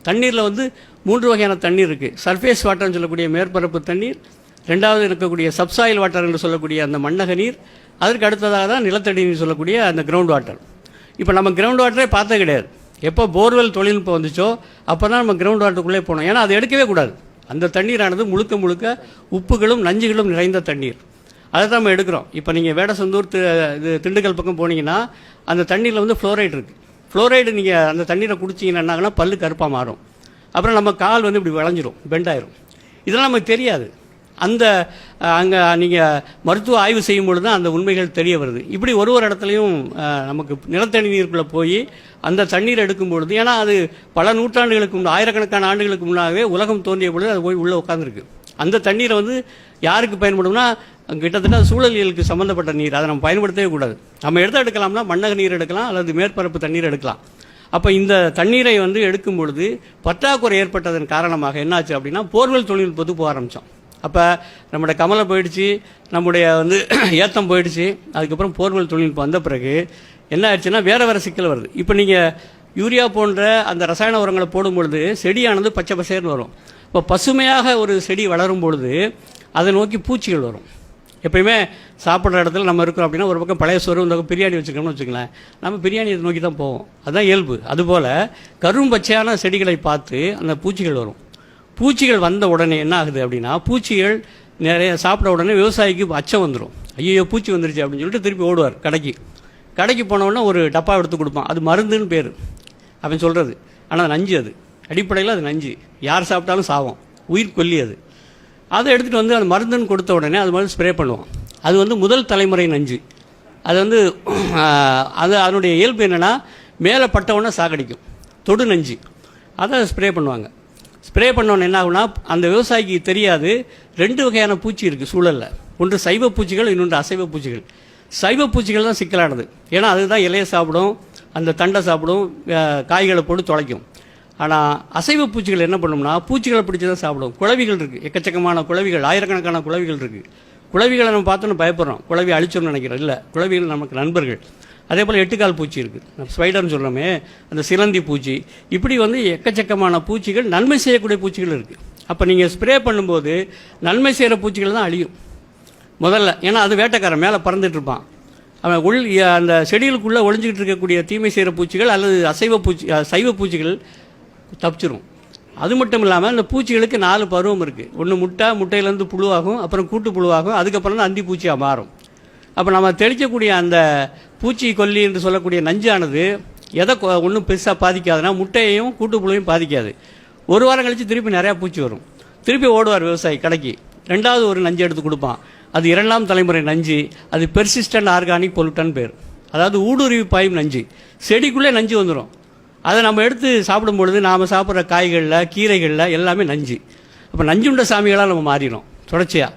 தண்ணீரில் வந்து 3 வகையான தண்ணீர் இருக்குது. சர்ஃபேஸ் வாட்டர்னு சொல்லக்கூடிய மேற்பரப்பு தண்ணீர், ரெண்டாவது இருக்கக்கூடிய சப்சாயில் வாட்டர் என்று சொல்லக்கூடிய அந்த மண்ணக நீர், அதற்கு அடுத்ததாக தான் நிலத்தடி நீர் சொல்லக்கூடிய அந்த கிரவுண்ட் வாட்டர். இப்போ நம்ம கிரவுண்ட் வாட்டரே பார்த்தே கிடையாது. எப்போ போர்வெல் தொழில்நுட்பம் வந்துச்சோ அப்போ தான் நம்ம கிரவுண்ட் வாட்டருக்குள்ளே போனோம். ஏன்னா அது எடுக்கவே கூடாது. அந்த தண்ணீரானது முழுக்க முழுக்க உப்புகளும் நஞ்சுகளும் நிறைந்த தண்ணீர். அதை தான் நம்ம எடுக்கிறோம். இப்போ நீங்கள் வேடசந்தூர் இது திண்டுக்கல் பக்கம் போனீங்கன்னா அந்த தண்ணீரில் வந்து ஃப்ளோரைடு இருக்குது. ஃப்ளோரைடு நீங்கள் அந்த தண்ணீரை குடிச்சிங்கன்னா பல்லு கருப்பாக மாறும். அப்புறம் நம்ம கால் வந்து இப்படி வளைஞ்சிரும், பெண்டாயிரும். இதெல்லாம் நமக்கு தெரியாது. அந்த அங்கே நீங்கள் மருத்துவ ஆய்வு செய்யும் பொழுது தான் அந்த உண்மைகள் தெரிய வருது. இப்படி ஒரு இடத்துலையும் நமக்கு நிலத்தடி நீருக்குள்ளே போய் அந்த தண்ணீர் எடுக்கும் பொழுது, ஏன்னா அது பல நூற்றாண்டுகளுக்கு முன்னாடி, ஆயிரக்கணக்கான ஆண்டுகளுக்கு முன்னாகவே உலகம் தோன்றிய பொழுது அது போய் உள்ளே உட்காந்துருக்கு. அந்த தண்ணீரை வந்து யாருக்கு பயன்படும்னா கிட்டத்தட்ட சூழலியலுக்கு சம்மந்தப்பட்ட நீர். அதை நம்ம பயன்படுத்தவே கூடாது. நம்ம எடுக்கலாம்னா மண்ணக நீர் எடுக்கலாம் அல்லது மேற்பரப்பு தண்ணீர் எடுக்கலாம். அப்போ இந்த தண்ணீரை வந்து எடுக்கும் பொழுது பற்றாக்குறை ஏற்பட்டதன் காரணமாக என்னாச்சு அப்படின்னா போர்வெல் தொழில்நுட்பத்துக்கு போக ஆரம்பித்தோம். அப்போ நம்முடைய கமலை போயிடுச்சு, நம்முடைய வந்து ஏத்தம் போயிடுச்சு. அதுக்கப்புறம் போர்வெல் தொழில்நுட்பம் வந்த பிறகு என்ன ஆயிடுச்சுன்னா வேறு சிக்கல் வருது. இப்போ நீங்கள் யூரியா போன்ற அந்த ரசாயன உரங்களை போடும்பொழுது செடியானது பச்சை பசேர்னு வரும். இப்போ பசுமையாக ஒரு செடி வளரும் பொழுது அதை நோக்கி பூச்சிகள் வரும். எப்பயுமே சாப்பிட்ற இடத்துல நம்ம இருக்கிறோம் அப்படின்னா ஒரு பக்கம் பழைய சோறு, இந்த பக்கம் பிரியாணி வச்சுக்கணும்னு வச்சுக்கலாம், நம்ம பிரியாணியை நோக்கி தான் போவோம். அதுதான் இயல்பு. அதுபோல் கரும்பச்சையான செடிகளை பார்த்து அந்த பூச்சிகள் வரும். பூச்சிகள் வந்த உடனே என்ன ஆகுது அப்படின்னா பூச்சிகள் நிறைய சாப்பிட உடனே விவசாயிக்கு அச்சம் வந்துடும். ஐயோ பூச்சி வந்துருச்சு அப்படின்னு சொல்லிட்டு திருப்பி ஓடுவார் கடைக்கு போனவுடனே ஒரு டப்பா எடுத்து கொடுப்பான். அது மருந்துன்னு பேர் அப்படின்னு சொல்கிறது. ஆனால் நஞ்சு, அது அடிப்படையில் அது நஞ்சு. யார் சாப்பிட்டாலும் சாவும், உயிர் கொல்லி அது. அதை எடுத்துகிட்டு வந்து அது மருந்துன்னு கொடுத்த உடனே அது மாதிரி ஸ்ப்ரே பண்ணுவோம். அது வந்து முதல் தலைமுறை நஞ்சு. அது வந்து அதனுடைய இயல்பு என்னென்னா மேலே பட்டவுடனே சாகடிக்கும், தொடு நஞ்சு. அதை ஸ்ப்ரே பண்ணுவாங்க. ஸ்ப்ரே பண்ணோன்னு என்ன ஆகுனா அந்த விவசாயிக்கு தெரியாது 2 வகையான பூச்சி இருக்குது சூழலில். ஒன்று சைவ பூச்சிகள், இன்னொன்று அசைவ பூச்சிகள். சைவ பூச்சிகள் தான் சிக்கலானது. ஏன்னா அதுதான் இலையை சாப்பிடும், அந்த தண்டை சாப்பிடும், காய்களை போட்டு தொலைக்கும். ஆனால் அசைவ பூச்சிகள் என்ன பண்ணும்னா பூச்சிகளை பிடிச்சி தான் சாப்பிடும். குளவிகள் இருக்குது, எக்கச்சக்கமான குளவிகள், ஆயிரக்கணக்கான குளவிகள் இருக்குது. குளவிகளை நம்ம பார்த்தோன்னு பயப்படுறோம், குளவி அழிச்சோன்னு நினைக்கிறோம். இல்லை, குளவிகள் நமக்கு நண்பர்கள். அதே போல் 8 கால் பூச்சி இருக்குது, ஸ்பைடர்னு சொல்கிறோமே, அந்த சிலந்தி பூச்சி. இப்படி வந்து எக்கச்சக்கமான பூச்சிகள், நன்மை செய்யக்கூடிய பூச்சிகள் இருக்குது. அப்போ நீங்கள் ஸ்ப்ரே பண்ணும்போது நன்மை செய்கிற பூச்சிகள் தான் அழியும் முதல்ல. ஏன்னா அது வேட்டைக்காரன் மேலே பறந்துட்டு இருப்பான். அவன் அந்த செடிகளுக்குள்ளே ஒளிஞ்சிக்கிட்டு இருக்கக்கூடிய தீமை செய்கிற பூச்சிகள் அல்லது சைவ பூச்சிகள் தப்பிச்சிரும். அது மட்டும் இல்லாமல் இந்த பூச்சிகளுக்கு 4 பருவம் இருக்குது. ஒன்று முட்டையிலேருந்து புழுவாகும், அப்புறம் கூட்டு புழுவாகும், அதுக்கப்புறம் தான் அந்தி பூச்சியாக மாறும். அப்போ நம்ம தெளிக்கக்கூடிய அந்த பூச்சி கொல்லி என்று சொல்லக்கூடிய நஞ்சானது எதை ஒன்றும் பெருசாக பாதிக்காதுன்னா முட்டையையும் கூட்டு புழுவையும் பாதிக்காது. ஒரு வாரம் கழித்து திருப்பி நிறையா பூச்சி வரும். திருப்பி ஓடுவார் விவசாயி கடைக்கு, 2வது ஒரு நஞ்சு எடுத்து கொடுப்பான். அது 2ஆம் தலைமுறை நஞ்சு. அது பெர்சிஸ்டன்ட் ஆர்கானிக் பொல்யூட்டன் பேர். அதாவது ஊடுருவி பாயும் நஞ்சு. செடிக்குள்ளே நஞ்சு வந்துடும். அதை நம்ம எடுத்து சாப்பிடும் பொழுது நாம் சாப்பிட்ற காய்களில், கீரைகளில் எல்லாமே நஞ்சு. அப்போ நஞ்சுண்ட சாமிகளாக நம்ம மாறிடும் தொடர்ச்சியாக.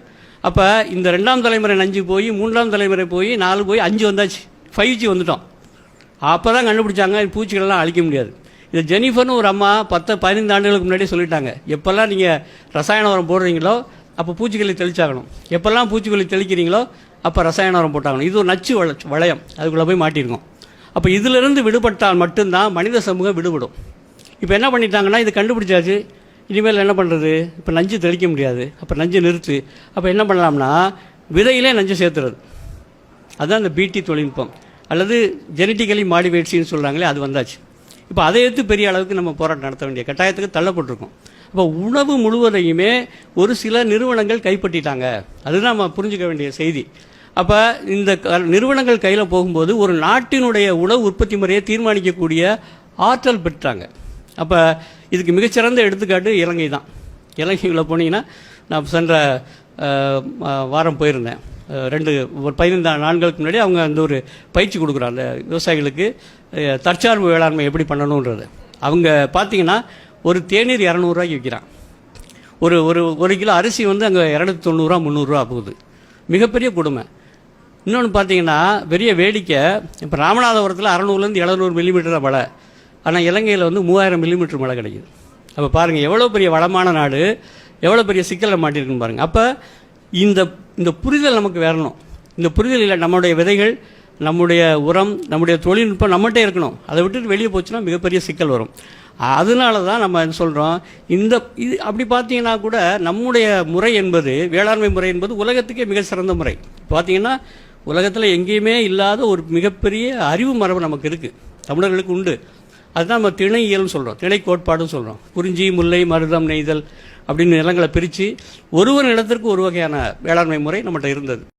அப்போ இந்த 2ஆம் தலைமுறை நஞ்சு போய் 3ஆம் தலைமுறை போய் 4 போய் 5 வந்தாச்சு, 5G வந்துட்டோம். அப்போ தான் கண்டுபிடிச்சாங்க பூச்சிகளெல்லாம் அழிக்க முடியாது. இது ஜெனிஃபர்னு ஒரு அம்மா 10-15 ஆண்டுகளுக்கு முன்னாடியே சொல்லிட்டாங்க. எப்போல்லாம் நீங்கள் ரசாயன உரம் போடுறீங்களோ அப்போ பூச்சிக்கொல்லி தெளிச்சாகணும், எப்போல்லாம் பூச்சிக்கொல்லி தெளிக்கிறீங்களோ அப்போ ரசாயன உரம் போட்டாகணும். இது ஒரு நச்சு வளையம், அதுக்குள்ளே போய் மாட்டியிருக்கோம். அப்போ இதிலிருந்து விடுபட்டால் மட்டும்தான் மனித சமூகம் விடுபடும். இப்போ என்ன பண்ணிட்டாங்கன்னா இது கண்டுபிடிச்சாச்சு, இனிமேல் என்ன பண்ணுறது, இப்போ நஞ்சு தெளிக்க முடியாது, அப்போ நஞ்சு நிறுத்து. அப்போ என்ன பண்ணலாம்னா விதையிலே நஞ்சு சேர்த்துறது. அதுதான் இந்த பிடி தொழில்நுட்பம் அல்லது ஜெனட்டிக்கலி மாடிஃபைட்ஸ்னு சொல்கிறாங்களே, அது வந்தாச்சு. இப்போ அதை எடுத்து பெரிய அளவுக்கு நம்ம போராட்டம் நடத்த வேண்டிய கட்டாயத்துக்கு தள்ளப்பட்டிருக்கோம். அப்போ உணவு முழுவதையுமே ஒரு சில நிறுவனங்கள் கைப்பற்றிட்டாங்க. அதுதான் நம்ம புரிஞ்சுக்க வேண்டிய செய்தி. அப்போ இந்த நிறுவனங்கள் கையில் போகும்போது ஒரு நாட்டினுடைய உணவு உற்பத்தி முறையை தீர்மானிக்கக்கூடிய ஆற்றல் பெற்றாங்க. அப்போ இதுக்கு மிகச்சிறந்த எடுத்துக்காட்டு இலங்கை தான். இலங்கையில் போனீங்கன்னா நான் சென்ற வாரம் போயிருந்தேன். ஒரு 15 நாட்களுக்கு முன்னாடி அவங்க அந்த ஒரு பயிற்சி கொடுக்குறாங்க அந்த விவசாயிகளுக்கு தற்சார்பு வேளாண்மை எப்படி பண்ணணுன்றது. அவங்க பார்த்தீங்கன்னா ஒரு தேநீர் 200 ரூபாய்க்கு விற்கிறான். ஒரு கிலோ அரிசி வந்து அங்கே 290 ரூபா 300 ரூபா போகுது. மிகப்பெரிய கொடுமை. இன்னொன்று பார்த்தீங்கன்னா பெரிய வேடிக்கை, இப்போ ராமநாதபுரத்தில் 600லேருந்து 700 மில்லிமீட்டர் மழை, ஆனால் இலங்கையில் வந்து 3000 மில்லிமீட்டர் மழை கிடைக்குது. அப்போ பாருங்கள் எவ்வளோ பெரிய வளமான நாடு, எவ்வளோ பெரிய சிக்கலில் மாட்டிருக்குன்னு பாருங்கள். அப்போ இந்த புரிதல் நமக்கு வரணும். இந்த புரிதல் இல்லை, நம்முடைய விதைகள், நம்முடைய உரம், நம்முடைய தொழில்நுட்பம் நம்மகிட்டே இருக்கணும். அதை விட்டுட்டு வெளியே போச்சுன்னா மிகப்பெரிய சிக்கல் வரும். அதனால தான் நம்ம சொல்கிறோம். இது அப்படி பார்த்தீங்கன்னா கூட நம்முடைய முறை என்பது, வேளாண்மை முறை என்பது உலகத்துக்கே மிக சிறந்த முறை. பார்த்தீங்கன்னா உலகத்தில் எங்கேயுமே இல்லாத ஒரு மிகப்பெரிய அறிவு மரபு நமக்கு இருக்குது, தமிழர்களுக்கு உண்டு. அதுதான் நம்ம திணையியல்னு சொல்கிறோம், திணை கோட்பாடுன்னு சொல்கிறோம். குறிஞ்சி, முல்லை, மருதம், நெய்தல் அப்படின்னு நிலங்களை பிரித்து ஒரு நிலத்திற்கு ஒரு வகையான வேளாண்மை முறை நம்மகிட்ட இருந்தது.